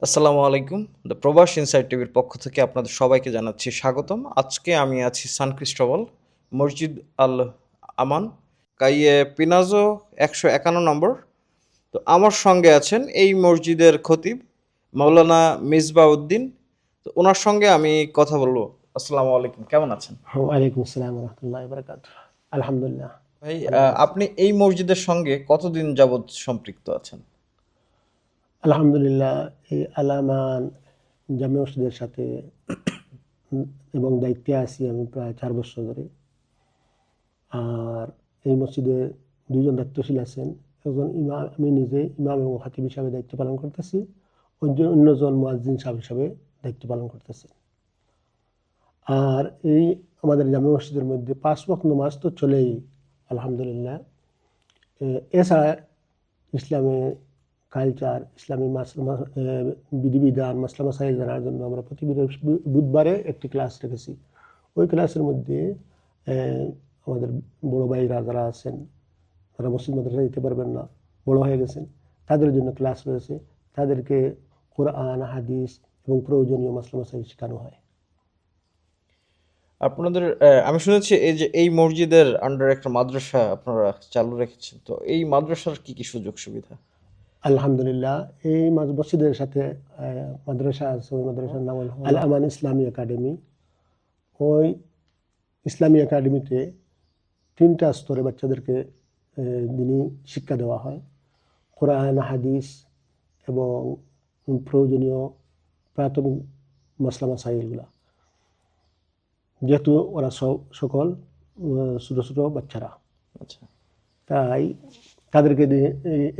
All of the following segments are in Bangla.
আসসালামু আলাইকুম। দ্য প্রবাস ইনসাইড টিভির পক্ষ থেকে আপনাদের সবাইকে জানাচ্ছি স্বাগতম। আজকে আমি আছি সান ক্রিস্টোবল মসজিদ আল আমান কাইয়ে পিনাজো 151 নম্বর। তো আমার সঙ্গে আছেন এই মসজিদের খতিব মাওলানা মিসবাহ উদ্দিন। তো ওনার সঙ্গে আমি কথা বলবো। আসসালামু আলাইকুম, কেমন আছেন? ওয়ালাইকুম আসসালাম রহমতুল্লাহ বরকাত। আলহামদুলিল্লাহ ভাই, ভালো আছি। আপনি এই মসজিদের সঙ্গে কতদিন যাবৎ সম্পৃক্ত আছেন? আলহামদুলিল্লাহ এই আলামান জামে মসজিদের সাথে এবং দায়িত্বে আছি আমি প্রায় 4 বছর ধরে। আর এই মসজিদে দুইজন দায়িত্বশীল আছেন, একজন ইমাম, আমি নিজে ইমাম এবং খাতিব হিসাবে দায়িত্ব পালন করতেছি, অন্যজন মুয়াজ্জিন সাহেব হিসাবে দায়িত্ব পালন করতেছে। আর এই আমাদের জামে মসজিদের মধ্যে 5 ওয়াক্ত নামাজ তো চলেই আলহামদুলিল্লাহ। এছাড়া ইসলামে কালচার, ইসলামী বিধিবিধান, মাসলা মাসাইল জানার জন্য আমরা প্রতি বুধবারে একটি ক্লাস রেখেছি। ওই ক্লাসের মধ্যে আমাদের বড় ভাইরা যারা আছেন, তারা মসজিদ মাদ্রাসা যেতে পারবেন না, বড় হয়ে গেছেন, তাদের জন্য ক্লাস রয়েছে। তাদেরকে কোরআন, হাদিস এবং প্রয়োজনীয় মাসলা মাসাইল শেখানো হয়। আপনাদের আমি শুনেছি এই যে এই মসজিদের আন্ডার একটা মাদ্রাসা আপনারা চালু রেখেছেন। তো এই মাদ্রাসার কি কি সুযোগ সুবিধা? আলহামদুলিল্লাহ এই মসজিদের সাথে মাদ্রাসা আছে। ওই মাদ্রাসার নাম হলো আল আমান ইসলামী একাডেমি। ওই ইসলামী একাডেমিতে 3টা স্তরে বাচ্চাদেরকে দিনী শিক্ষা দেওয়া হয়, কোরআন, হাদিস এবং প্রয়োজনীয় প্রাথমিক মাসলা মাসাইলগুলা, যেহেতু ওরা সকল ছোটো ছোটো বাচ্চারা, আচ্ছা। তাই তাদেরকে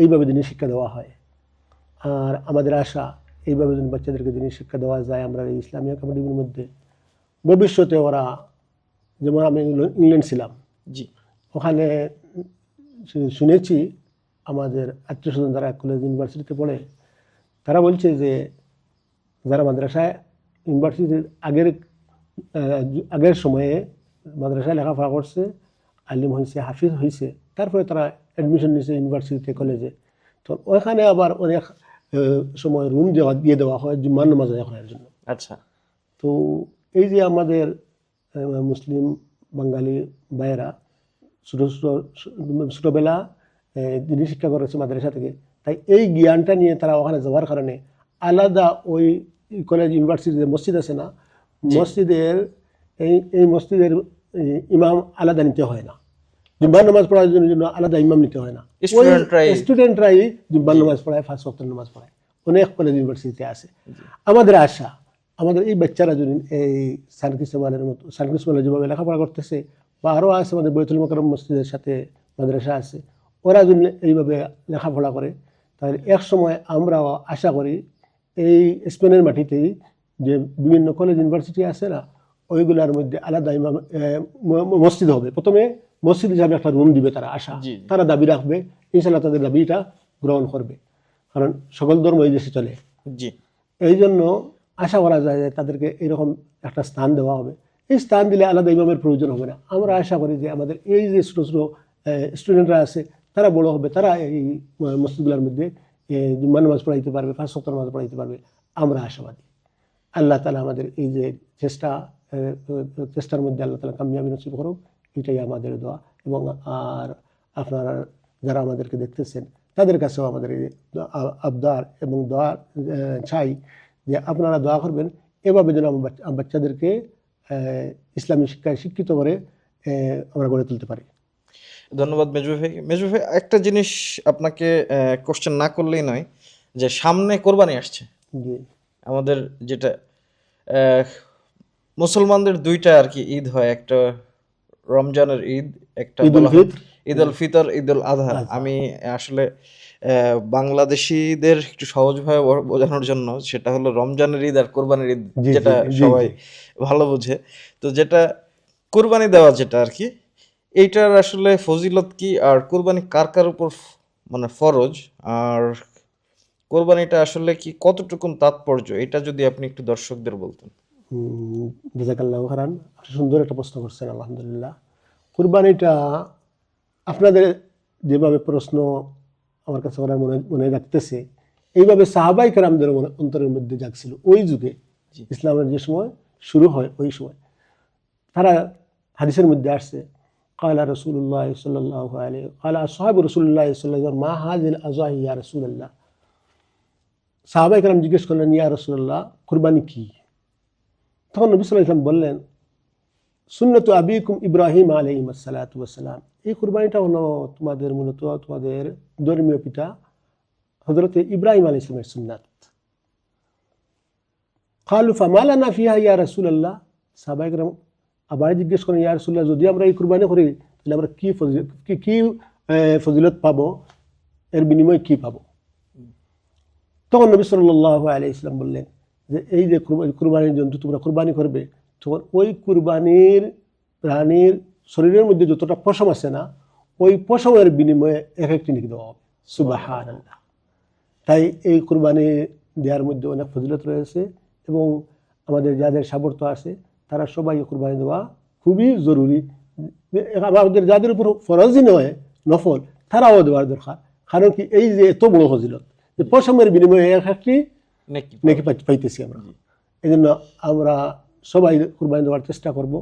এইভাবে দিনী শিক্ষা দেওয়া হয়। আর আমাদের আশা, এইভাবে যদি বাচ্চাদেরকে দিনী শিক্ষা দেওয়া যায় আমরা এই ইসলামী একাডেমির মধ্যে, ভবিষ্যতে ওরা, যেমন আমি ইংল্যান্ড ছিলাম, জি। ওখানে শুনেছি আমাদের আত্মীয় স্বজন যারা কলেজ ইউনিভার্সিটিতে পড়ে, তারা বলছে যে যারা মাদ্রাসায় ইউনিভার্সিটির আগের সময়ে মাদ্রাসায় লেখাপড়া করছে, আলিম হয়েছে, হাফিজ হয়েছে, তারপরে তারা অ্যাডমিশন নিয়েছে ইউনিভার্সিটিতে, কলেজে। তো ওইখানে আবার অনেক সময় রুম দিয়ে দেওয়া হয় জুম্মার নামাজ আদায় করার জন্য। আচ্ছা। তো এই যে আমাদের মুসলিম বাঙালি ভাইয়েরা ছোটোবেলা দিনী শিক্ষা করেছে মাদ্রাসা থেকে, তাই এই জ্ঞানটা নিয়ে তারা ওখানে যাওয়ার কারণে আলাদা ওই কলেজ ইউনিভার্সিটিতে মসজিদ আছে না, মসজিদের এই মসজিদের ইমাম আলাদা নিতে হয় না, জুম্মার নামাজ পড়ার জন্য আলাদা ইমাম নিতে হয় না। স্টুডেন্টরাই জুম্মার নামাজ পড়ায়, 5 ওয়াক্তের নামাজ পড়ায়, অনেক কলেজ ইউনিভার্সিটিতে আছে। আমাদের আশা, আমাদের এই বাচ্চারা যদি এই সান ক্রিস্টোবালের মতো, সান ক্রিস্টোবালে যেভাবে লেখাপড়া করতেছে, বা আরও আছে আমাদের বৈতুল মোকাররম মসজিদের সাথে মাদ্রাসা আছে, ওরা যদি এইভাবে লেখাপড়া করে, তাহলে এক সময় আমরাও আশা করি এই স্পেনের মাটিতেই যে বিভিন্ন কলেজ ইউনিভার্সিটি আছে না, ওইগুলোর মধ্যে আলাদা ইমাম মসজিদ হবে। প্রথমে মসজিদ হিসাবে একটা রুম দিবে তারা, আশা তারা দাবি রাখবে, ইনশাল্লাহ তাদের দাবিটা গ্রহণ করবে, কারণ সকল ধর্ম এই দেশে চলে। এই জন্য আশা করা যায় যে তাদেরকে এইরকম একটা স্থান দেওয়া হবে। এই স্থান দিলে আলাদা ইমামের প্রয়োজন হবে না। আমরা আশা করি যে আমাদের এই যে ছোটো ছোটো স্টুডেন্টরা আছে, তারা বড় হবে, তারা এই মসজিদগুলোর মধ্যে জুম্মা নামাজ পড়াইতে পারবে, 5 ওয়াক্ত নামাজ পড়াইতে পারবে। আমরা আশাবাদী। আল্লাহ তাআলা আমাদের এই যে চেষ্টার মধ্যে আল্লাহ তাআলা কামিয়াবি নসিব করুক, এটাই আমাদের দোয়া। এবং আর আপনারা যারা আমাদেরকে দেখতেছেন, তাদের কাছেও আমাদের এই আবদার এবং দোয়া চাই যে আপনারা দোয়া করবেন, এভাবে যেন বাচ্চাদেরকে ইসলামী শিক্ষায় শিক্ষিত করে আমরা গড়ে তুলতে পারি। ধন্যবাদ মেজু ভাই। মেজু ভাই, একটা জিনিস আপনাকে কোশ্চেন না করলেই নয়, যে সামনে কোরবানি আসছে। আমাদের যেটা মুসলমানদের 2টা আর কি ঈদ হয়, একটা রমজানের ঈদ, একটা ঈদ উল ফিতর, ঈদ উল আজহা। আমি আসলে বাংলাদেশিদের একটু সহজভাবে বোঝানোর জন্য, সেটা হলো রমজানের ঈদ আর কোরবানির ঈদ, যেটা সবাই ভালো বোঝে। তো যেটা কোরবানি দেওয়া যেটা আর কি, এইটার আসলে ফজিলত কি, আর কোরবানি কার কার উপর মানে ফরজ, আর কোরবানিটা আসলে কি কতটুকুন তাৎপর্য, এটা যদি আপনি একটু দর্শকদের বলতেন। জাযাকাল্লাহু খাইরান, সুন্দর একটা প্রশ্ন করছেন, আলহামদুলিল্লাহ। কুরবানিটা আপনাদের যেভাবে প্রশ্ন আমার কাছে ওরা মনে রাখতেছে, এইভাবে সাহাবাই কেরামদের অন্তরের মধ্যে জাগছিল ওই যুগে, ইসলামের যে সময় শুরু হয় ওই সময়। তারা হাদিসের মধ্যে আসছে কালা রসুল্লাহ সাল্লাহ আলাইহি কালা আসহাবু রাসূলুল্লাহ সাল্লাল্লাহু আলাইহি মা হাযিল আযওয়াহি ইয়া রাসূলুল্লাহ। সাহাবাই কেরাম জিজ্ঞেস করলেন, ইয়া রাসূলুল্লাহ, কুরবানি কি? তখন নবী সাল্লাল্লাহু আলাইহি ওয়াসাল্লাম বললেন, সুন্নাতু আবিকুম ইব্রাহিম আলাইহিস সালাতু ওয়াস সালাম। এই কুরবানিটা হলো তোমাদের মূলত তোমাদের ধর্মীয় পিতা হযরত ইব্রাহিম আলাইহিস সালামের সুন্নাত। ক্বালু ফামা লানা ফিহা ইয়া রাসূলুল্লাহ। সাহাবায়ে কেরাম আবার জিজ্ঞেস করেন, ইয়া রাসূলুল্লাহ, যদি আমরা এই কুরবানি করি তাহলে আমরা কি ফজিলত পাবো, এর বিনিময়ে কি পাবো? তখন নবী সাল্লাল্লাহু আলাইহি ওয়াসাল্লাম বললেন যে এই যে কুরবানির জন্য তোমরা কুরবানি করবে, তখন ওই কুরবানির প্রাণীর শরীরের মধ্যে যতটা পশম আছে না, ওই পশমের বিনিময়ে এক একটি নেকি দেওয়া হবে। সুবহানাল্লাহ। তাই এই কুরবানি দেওয়ার মধ্যে অনেক ফজিলত রয়েছে এবং আমাদের যাদের সামর্থ্য আছে তারা সবাই কুরবানি দেওয়া খুবই জরুরি। আমাদের যাদের উপর ফরজই নয়, নফল, তারাও দেওয়ার দরকার। কারণ কি, এই যে এত বড় ফজিলত, যে পশমের বিনিময়ে এক একটি নেকি পাইতেছি আমরা। এই জন্য আমরা সবাই কুরবানি দেওয়ার চেষ্টা করব।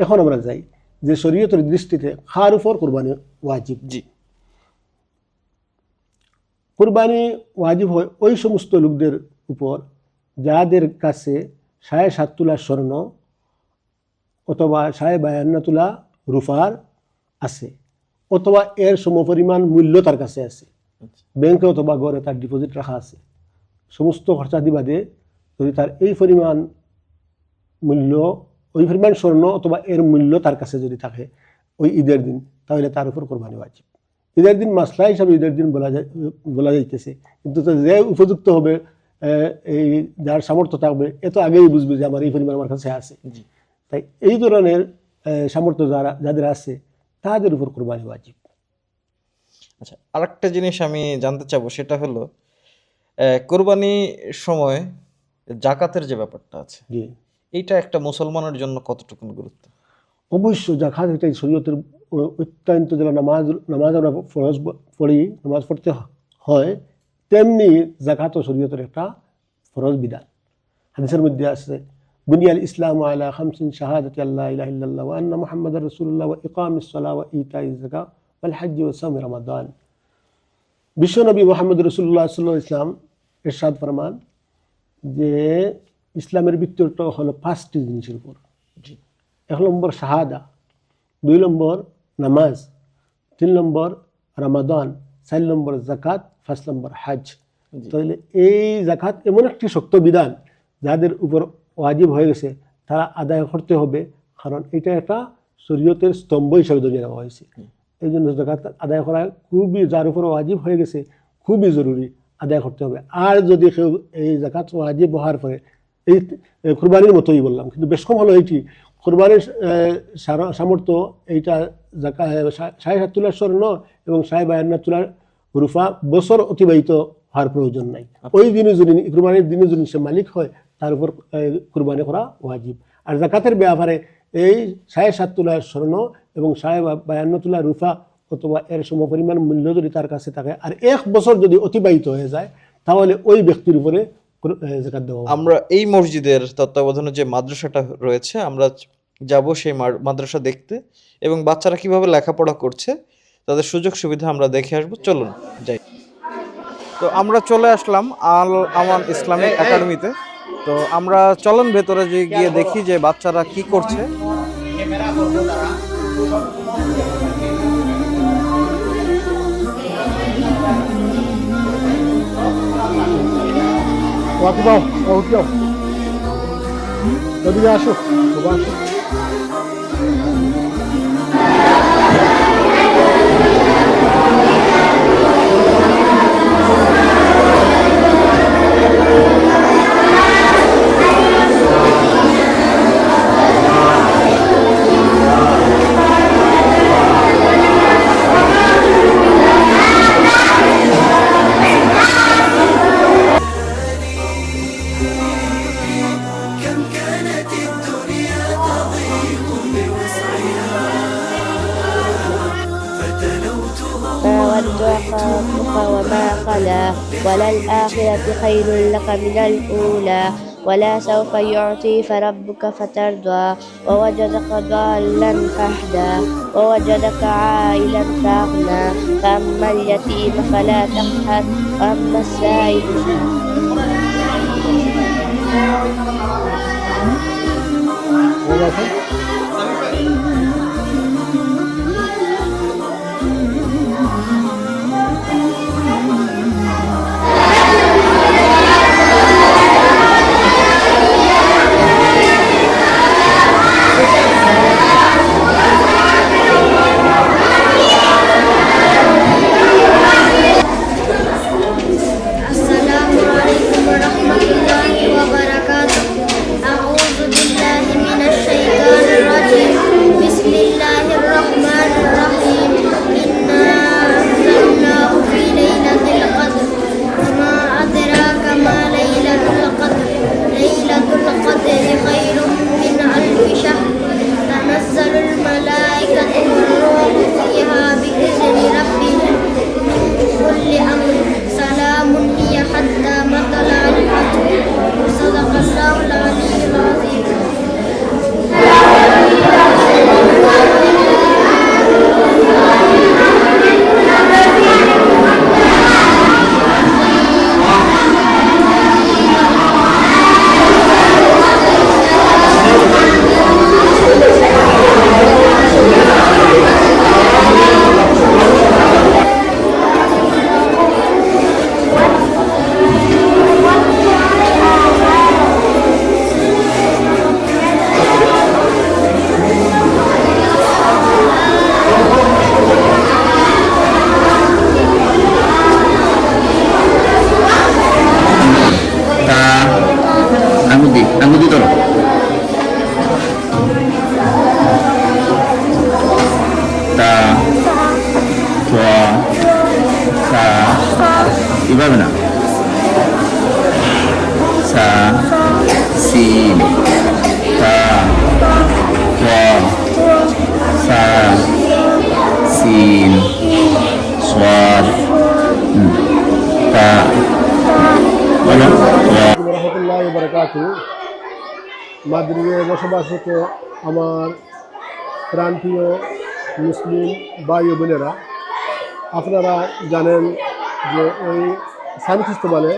এখন আমরা যাই যে শরীয়তের দৃষ্টিতে কার উপর কুরবানি ওয়াজিব। কুরবানি ওয়াজিব হয় ওই সমস্ত লোকদের উপর যাদের কাছে 7.5 তোলা স্বর্ণ অথবা 52 তোলা রূপার আছে, অথবা এর সমপরিমাণ মূল্য তার কাছে আছে, ব্যাংকে অথবা ঘরে তার ডিপোজিট রাখা আছে। সমস্ত খরচাদি বাদে যদি তার এই পরিমাণ মূল্য, ওই পরিমাণ স্বর্ণ অথবা এর মূল্য তার কাছে যদি থাকে ওই ঈদের দিন, তাহলে তার উপর কোরবানি ওয়াজিব। ঈদের দিন মাসলা হিসাবে ঈদের দিন বলা যাইতেছে, কিন্তু যে উপযুক্ত হবে, এই যার সামর্থ্য থাকবে, এত আগেই বুঝবে যে আমার এই পরিমাণ আমার কাছে আছে। তাই এই ধরনের সামর্থ্য যাদের আছে তাদের উপর কোরবানি ওয়াজিব। আচ্ছা, আরেকটা জিনিস আমি জানতে চাবো, সেটা হলো কোরবানি সময় জাকাতের যে ব্যাপারটা আছে, এইটা একটা মুসলমানের জন্য কতটুকু গুরুত্ব? অবশ্য জাকাত এটাই শরীয়তের অত্যন্ত, যেটা নামাজ আমরা ফরজ পড়ি, নামাজ পড়তে হয়, তেমনি জাকাতও শরীয়তের একটা ফরজ বিধান। হাদিসের মধ্যে আছে বুনিয়াল ইসলামু আলা খামসিন শাহাদাতি আল্লা ইলাহা ইল্লাল্লাহ ওয়া আন্না মুহাম্মাদার রাসূলুল্লাহ ওয়া ইকামিস সালাহ ওয়া ইতাইজ যাকাত ওয়াল হজ্জ ওয়া সাওম রমাদান। বিশ্বনবী মুহাম্মদ রাসূলুল্লাহ সাল্লাল্লাহু আলাইহি ওয়াসাল্লাম ইরশাদ ফরমান যে ইসলামের ভিত্তিটা হলো 5টি জিনিসের উপর। 1 নম্বর শাহাদা, 2 নম্বর নামাজ, 3 নম্বর রমাদান, 4 নম্বর জাকাত, 5 নম্বর হজ। তাহলে এই জাকাত এমন একটি শক্ত বিধান যাদের উপর ওয়াজিব হয়ে গেছে, তারা আদায় করতে হবে, কারণ এটা একটা শরীয়তের স্তম্ভ হিসাবে ধরে নেওয়া হয়েছে। এই জন্য জাকাত আদায় করা খুবই, যার উপর ওয়াজিব হয়ে গেছে, খুবই জরুরি, আদায় করতে হবে। আর যদি কেউ এই জাকাত ওয়াজিব হওয়ার পরে, এই কুরবানির মতোই বললাম, কিন্তু বেশ কম হলো এইটি, কুরবানির সামর্থ্য এইটা 7.5 তোলার স্বর্ণ এবং 52 তোলার রূপা বছর অতিবাহিত হওয়ার প্রয়োজন নাই। ওই দিনে যদি, কুরবানির দিনে যদি সে মালিক হয়, তার উপর কুরবানি করা ওয়াজিব। আর জাকাতের ব্যাপারে এই 7.5 তোলার স্বর্ণ এবং 52 তোলার রূপা অথবা এর সমপরিমাণ মূল্য যদি তার কাছে থাকে, আর 1 বছর যদি অতিবাহিত হয়ে যায়, তাহলে ওই ব্যক্তির উপরে জাকাত দেওয়া। আমরা এই মসজিদের তত্ত্বাবধানে যে মাদ্রাসাটা রয়েছে, আমরা যাব সেই মাদ্রাসা দেখতে, এবং বাচ্চারা কিভাবে লেখাপড়া করছে তাদের সুযোগ সুবিধা আমরা দেখে আসবো। চলুন যাই। তো আমরা চলে আসলাম আল আমান ইসলামিক একাডেমিতে। তো আমরা চলুন ভেতরে গিয়ে দেখি যে বাচ্চারা কি করছে। আসো। أعلى وللآخرة خير لك من الأولى ولا سوف يعطيك ربك فترضى ووجدك ضالا فهدى ووجدك عائلا فأغنى فأما اليتيم فلا تقهر وأما السائل السلام عليكم ورحمة الله وبركاته. أعوذ بالله من الشيطان الرجيم. بسم الله الرحمن الرحيم. إنا أنزلناه في ليلة القدر وما أدراك ما ليلة القدر. ليلة القدر خير من ألف شهر. تنزل الملائكة والروح فيها بإذن ربهم من كل أمر. سلام هي حتى مطلع الفجر. صدق الله العلي العظيم. আঙ্গুতি ধরো। তা সা এভাবে না। সা সিন তা সা সিন সোয়ার তা বলো। রহমতুল্লাহ বারাকাতু। মাদ্রিদে বসবাসরত আমার প্রান্তীয় মুসলিম ভাই ও বোনেরা, আপনারা জানেন যে এই সান খ্রিস্টোবালে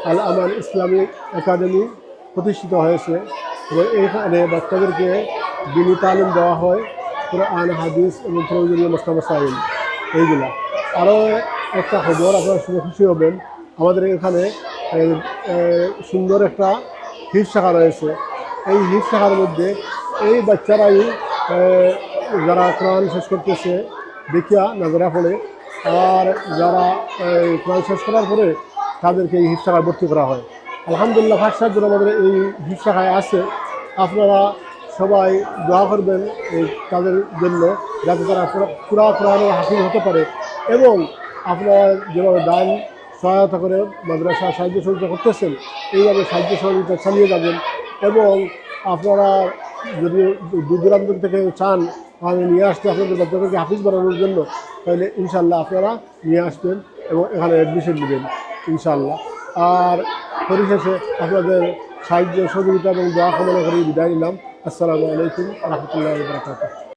আল আমান ইসলামিক একাডেমি প্রতিষ্ঠিত হয়েছে এবং এইখানে বাচ্চাদেরকে দিনী তালিম দেওয়া হয়, কোরআন হাদিস এবং প্রয়োজনীয় মাসাইল এইগুলা। আরও একটা খবর আপনারা শুনে খুশি হবেন, আমাদের এখানে সুন্দর একটা হিফ শাখা রয়েছে। এই হিফ শাখার মধ্যে এই বাচ্চারাই যারা কোরআন শেষ করতেছে দেখিয়া নাজারা পড়ে, আর যারা কোরআন শেষ করার পরে তাদেরকে এই হিফ শাখায় ভর্তি করা হয়। আলহামদুলিল্লাহ, 5-7 জন আমাদের এই হিফ শাখায় আছে। আপনারা সবাই দোয়া করবেন তাদের জন্য, যাতে তারা পুরা কোরআনের হাফিজ হতে পারে, এবং আপনারা যেভাবে দান সহায়তা করে মাদ্রাসা সাহায্য সহযোগিতা করতেছেন, এইভাবে সাহায্য সহযোগিতা চালিয়ে যাবেন। এবং আপনারা যদি দূর দূরান্ত থেকে চান আমি নিয়ে আসতে আপনাদের বাচ্চাদেরকে হাফিজ বানানোর জন্য, তাহলে ইনশাল্লাহ আপনারা নিয়ে আসবেন এবং এখানে অ্যাডমিশন নেবেন ইনশাল্লাহ। আর পরিশেষে আপনাদের সাহায্য সহযোগিতা এবং দোয়া কামনা করে বিদায় নিলাম। আসসালামু আলাইকুম রহমতুল্লাহ বারাকাতুহু।